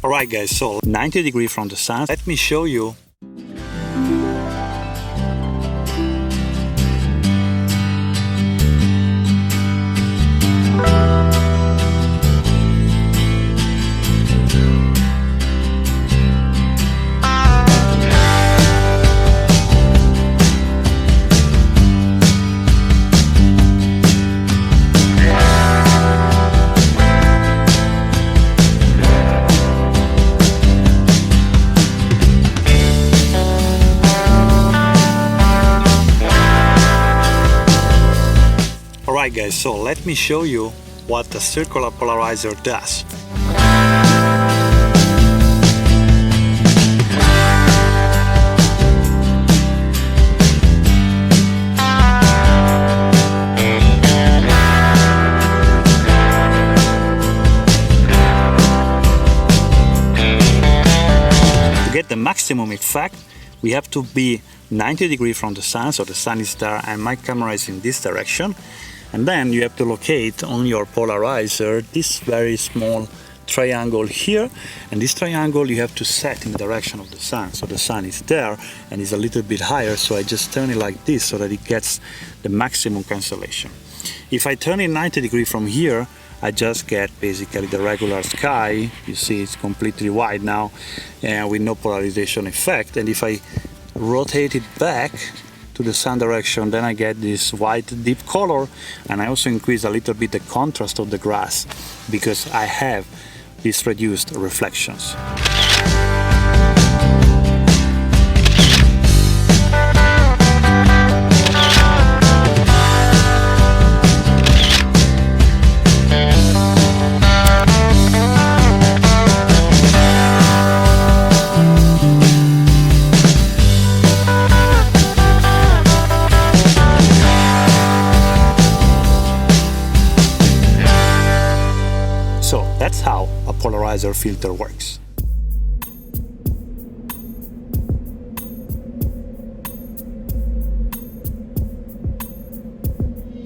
Alright guys, so 90 degrees from the sun. Let me show you. Alright guys, so let me show you what the circular polarizer does. To get the maximum effect, we have to be 90 degrees from the sun, so the sun is there and my camera is in this direction. And then you have to locate on your polarizer this very small triangle here, and this triangle you have to set in the direction of the sun. So the sun is there and is a little bit higher, so I just turn it like this so that it gets the maximum cancellation. If I turn it 90 degrees from here, I just get basically the regular sky. You see it's completely white now and with no polarization effect. And if I rotate it back to the sun direction, then I get this white deep color, and I also increase a little bit the contrast of the grass because I have these reduced reflections. So that's how a polarizer filter works.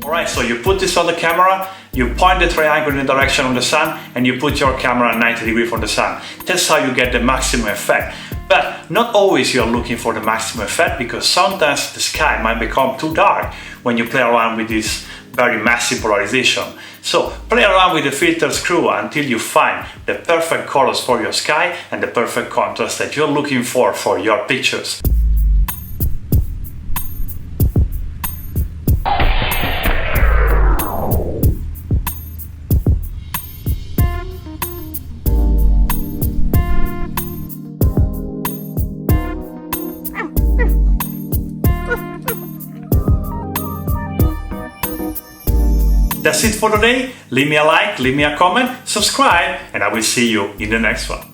Alright, so you put this on the camera, you point the triangle in the direction of the sun, and you put your camera 90 degrees from the sun. That's how you get the maximum effect. But not always you're looking for the maximum effect, because sometimes the sky might become too dark when you play around with this very massive polarization. So play around with the filter screw until you find the perfect colors for your sky and the perfect contrast that you're looking for your pictures. That's it for today. Leave me a like, leave me a comment, subscribe, and I will see you in the next one.